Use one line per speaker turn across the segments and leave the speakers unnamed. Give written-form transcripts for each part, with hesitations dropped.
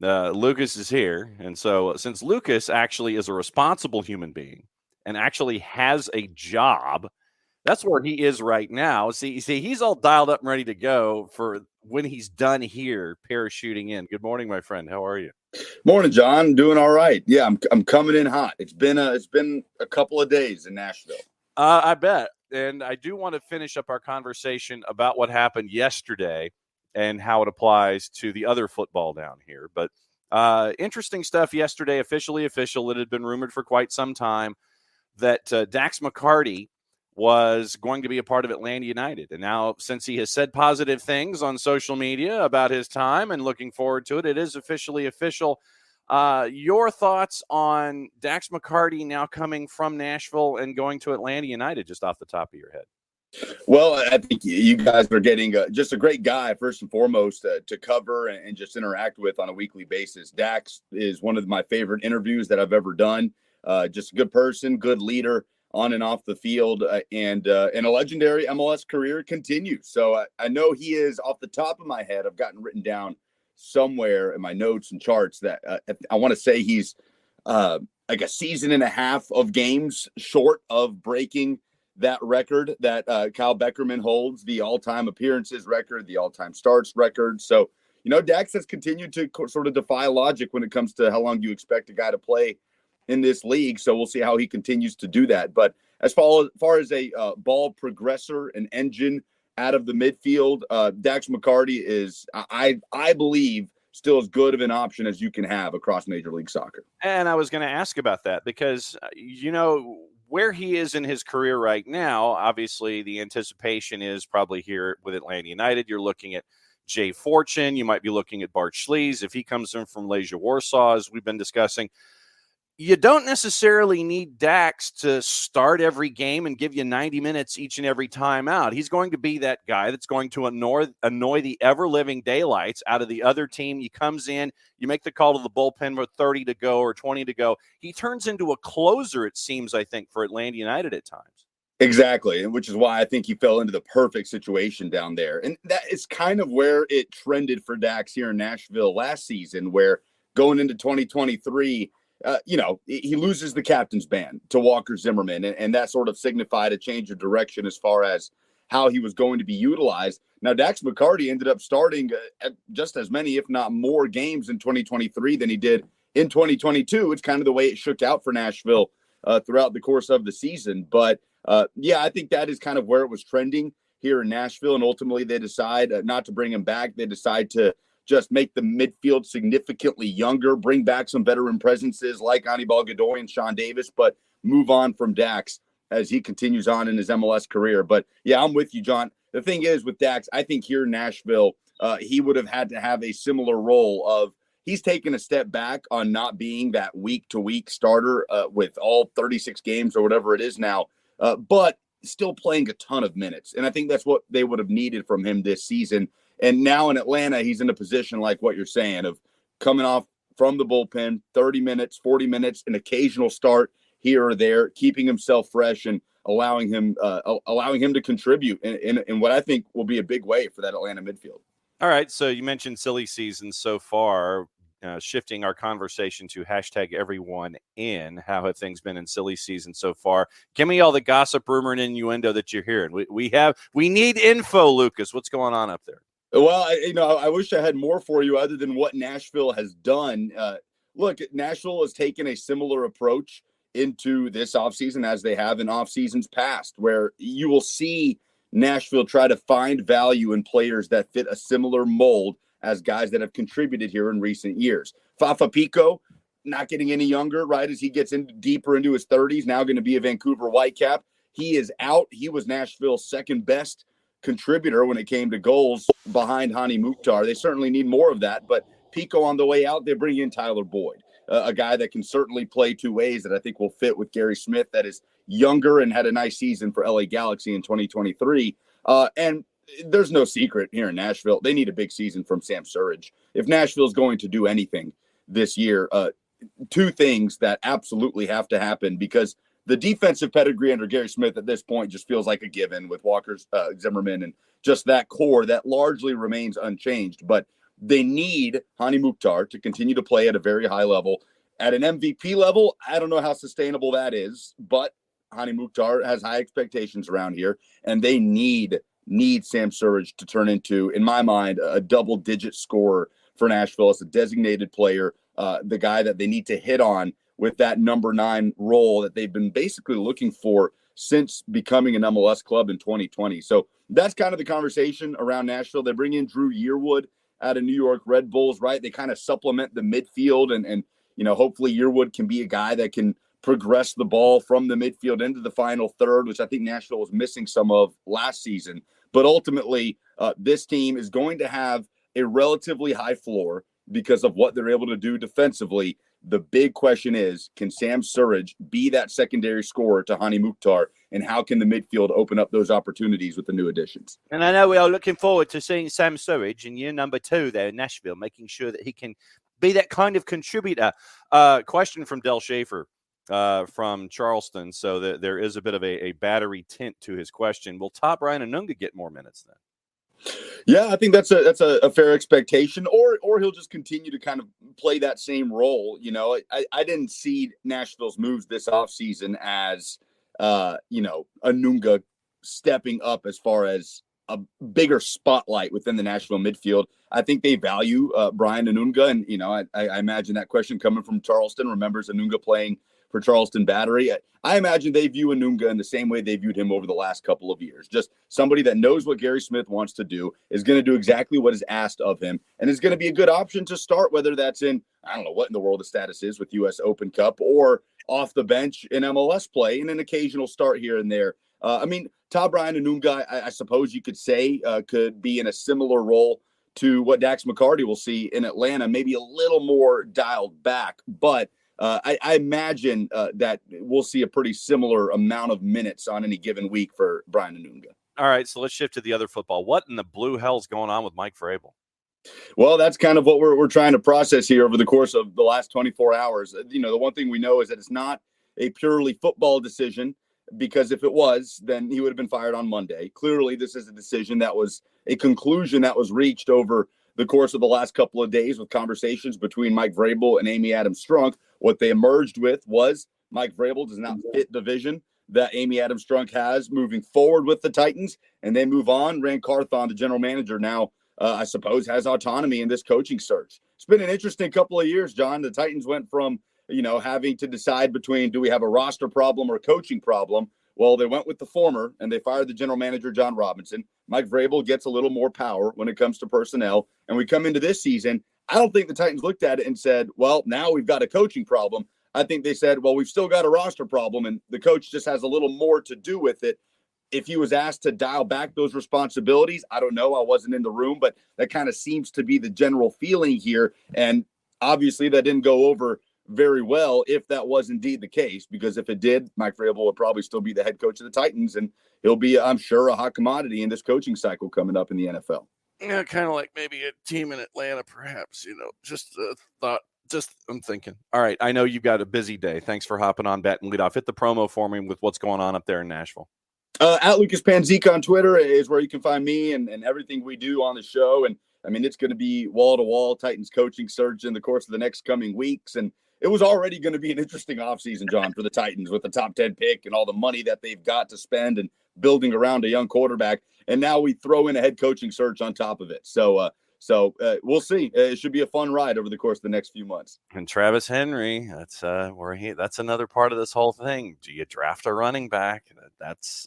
Lucas is here. And so since Lucas actually is a responsible human being and actually has a job, that's where he is right now. See, he's all dialed up and ready to go for when he's done here parachuting in. Good morning, my friend. How are you?
Morning, John. Doing all right. Yeah, I'm coming in hot. It's been a couple of days in Nashville.
I bet. And I do want to finish up our conversation about what happened yesterday and how it applies to the other football down here. But interesting stuff yesterday, officially official. It had been rumored for quite some time that Dax McCarty was going to be a part of Atlanta United. And now, since he has said positive things on social media about his time and looking forward to it, it is officially official. Your thoughts on Dax McCarty now coming from Nashville and going to Atlanta United, just off the top of your head?
Well, I think you guys are getting just a great guy, first and foremost, to cover and just interact with on a weekly basis. Dax is one of my favorite interviews that I've ever done. Just a good person, good leader on and off the field, and a legendary MLS career continues. So I know he is, off the top of my head, I've gotten written down somewhere in my notes and charts that I want to say he's like a season and a half of games short of breaking that record that Kyle Beckerman holds, the all-time appearances record, the all-time starts record. So, Dax has continued to sort of defy logic when it comes to how long you expect a guy to play in this league. So we'll see how he continues to do that. But as far as a ball progressor, an engine out of the midfield, Dax McCarty is, I believe, still as good of an option as you can have across Major League Soccer.
And I was going to ask about that because, where he is in his career right now, obviously the anticipation is probably here with Atlanta United. You're looking at Jay Fortune. You might be looking at Bart Schlees if he comes in from Legia Warsaw, as we've been discussing. You don't necessarily need Dax to start every game and give you 90 minutes each and every time out. He's going to be that guy that's going to annoy the ever-living daylights out of the other team. He comes in, you make the call to the bullpen with 30 to go or 20 to go. He turns into a closer, it seems, I think, for Atlanta United at times.
Exactly, which is why I think he fell into the perfect situation down there. And that is kind of where it trended for Dax here in Nashville last season, where going into 2023, he loses the captain's band to Walker Zimmerman, and that sort of signified a change of direction as far as how he was going to be utilized. Now, Dax McCarty ended up starting just as many, if not more, games in 2023 than he did in 2022. It's kind of the way it shook out for Nashville throughout the course of the season. But, I think that is kind of where it was trending here in Nashville, and ultimately they decide not to bring him back. They decide to just make the midfield significantly younger, bring back some veteran presences like Anibal Godoy and Sean Davis, but move on from Dax as he continues on in his MLS career. But yeah, I'm with you, John. The thing is with Dax, I think here in Nashville, he would have had to have a similar role of he's taken a step back on not being that week-to-week starter with all 36 games or whatever it is now, but still playing a ton of minutes. And I think that's what they would have needed from him this season. And now in Atlanta, he's in a position like what you're saying of coming off from the bullpen, 30 minutes, 40 minutes, an occasional start here or there, keeping himself fresh and allowing him to contribute in what I think will be a big way for that Atlanta midfield.
All right. So you mentioned silly season so far, shifting our conversation to #EveryoneN. How have things been in silly season so far? Give me all the gossip, rumor, and innuendo that you're hearing. We need info, Lucas. What's going on up there?
Well, I wish I had more for you other than what Nashville has done. Look, Nashville has taken a similar approach into this offseason as they have in off seasons past, where you will see Nashville try to find value in players that fit a similar mold as guys that have contributed here in recent years. Fafa Pico, not getting any younger, right, as he gets deeper into his 30s, now going to be a Vancouver Whitecap. He is out. He was Nashville's second best contributor when it came to goals behind Hani Mukhtar. They certainly need more of that, but Pico on the way out, they bring in Tyler Boyd, a guy that can certainly play two ways that I think will fit with Gary Smith, that is younger and had a nice season for LA Galaxy in 2023. And there's no secret here in Nashville. They need a big season from Sam Surridge. If Nashville's going to do anything this year, two things that absolutely have to happen, because the defensive pedigree under Gary Smith at this point just feels like a given with Walker Zimmerman and just that core that largely remains unchanged. But They need Hani Mukhtar to continue to play at a very high level. At an MVP level, I don't know how sustainable that is, but Hani Mukhtar has high expectations around here, and they need Sam Surridge to turn into, in my mind, a double-digit scorer for Nashville as a designated player, the guy that they need to hit on with that number 9 role that they've been basically looking for since becoming an MLS club in 2020. So that's kind of the conversation around Nashville. They bring in Drew Yearwood out of New York Red Bulls, right? They kind of supplement the midfield, and hopefully Yearwood can be a guy that can progress the ball from the midfield into the final third, which I think Nashville was missing some of last season. But ultimately, this team is going to have a relatively high floor because of what they're able to do defensively. The big question is, can Sam Surridge be that secondary scorer to Hani Mukhtar, and how can the midfield open up those opportunities with the new additions?
And I know we are looking forward to seeing Sam Surridge in year number 2 there in Nashville, making sure that he can be that kind of contributor. Question from Del Schaefer from Charleston. So there is a bit of a battery tint to his question. Will Top Brian Anunga get more minutes then?
Yeah, I think that's a fair expectation, or he'll just continue to kind of play that same role. I didn't see Nashville's moves this offseason as, Anunga stepping up as far as a bigger spotlight within the Nashville midfield. I think they value Brian Anunga, and, I imagine that question coming from Charleston remembers Anunga playing for Charleston Battery. I imagine they view Anunga in the same way they viewed him over the last couple of years. Just somebody that knows what Gary Smith wants to do, is going to do exactly what is asked of him, and is going to be a good option to start, whether that's in, I don't know what in the world the status is with U.S. Open Cup, or off the bench in MLS play, and an occasional start here and there. Todd Brian Anunga, I suppose you could say, could be in a similar role to what Dax McCarty will see in Atlanta, maybe a little more dialed back, but I imagine that we'll see a pretty similar amount of minutes on any given week for Brian Anunga.
All right, so let's shift to the other football. What in the blue hell's going on with Mike Vrabel?
Well, that's kind of what we're trying to process here over the course of the last 24 hours. The one thing we know is that it's not a purely football decision, because if it was, then he would have been fired on Monday. Clearly, this is a decision that was a conclusion that was reached over the course of the last couple of days with conversations between Mike Vrabel and Amy Adams-Strunk. What they emerged with was Mike Vrabel does not fit the vision that Amy Adams-Strunk has moving forward with the Titans, and they move on. Rand Carthon, the general manager, now I suppose has autonomy in this coaching search. It's been an interesting couple of years, John. The Titans went from having to decide between, do we have a roster problem or a coaching problem? Well, they went with the former, and they fired the general manager, John Robinson. Mike Vrabel gets a little more power when it comes to personnel, and we come into this season. I don't think the Titans looked at it and said, well, now we've got a coaching problem. I think they said, well, we've still got a roster problem, and the coach just has a little more to do with it. If he was asked to dial back those responsibilities, I don't know. I wasn't in the room, but that kind of seems to be the general feeling here. And obviously that didn't go over very well if that was indeed the case, because if it did, Mike Vrabel would probably still be the head coach of the Titans, and he'll be, I'm sure, a hot commodity in this coaching cycle coming up in the NFL.
Yeah, kind of like maybe a team in Atlanta, perhaps, just a thought. I'm thinking. All right, I know you've got a busy day. Thanks for hopping on Bet and Lead Off. Hit the promo for me with what's going on up there in Nashville.
At Lucas Panzica on Twitter is where you can find me and everything we do on the show. And it's going to be wall-to-wall Titans coaching search in the course of the next coming weeks. And it was already going to be an interesting offseason, John, for the Titans with the top 10 pick and all the money that they've got to spend and building around a young quarterback. And now we throw in a head coaching search on top of it. So we'll see. It should be a fun ride over the course of the next few months.
And Travis Henry, that's another part of this whole thing. Do you draft a running back? That's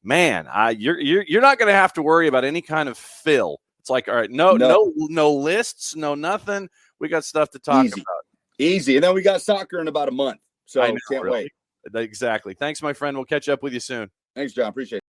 you're not going to have to worry about any kind of fill. It's like, all right, no lists, no nothing. We got stuff to talk about.
Easy. And then we got soccer in about a month. So
I know,
can't wait.
Exactly. Thanks, my friend. We'll catch up with you soon.
Thanks, John. Appreciate it.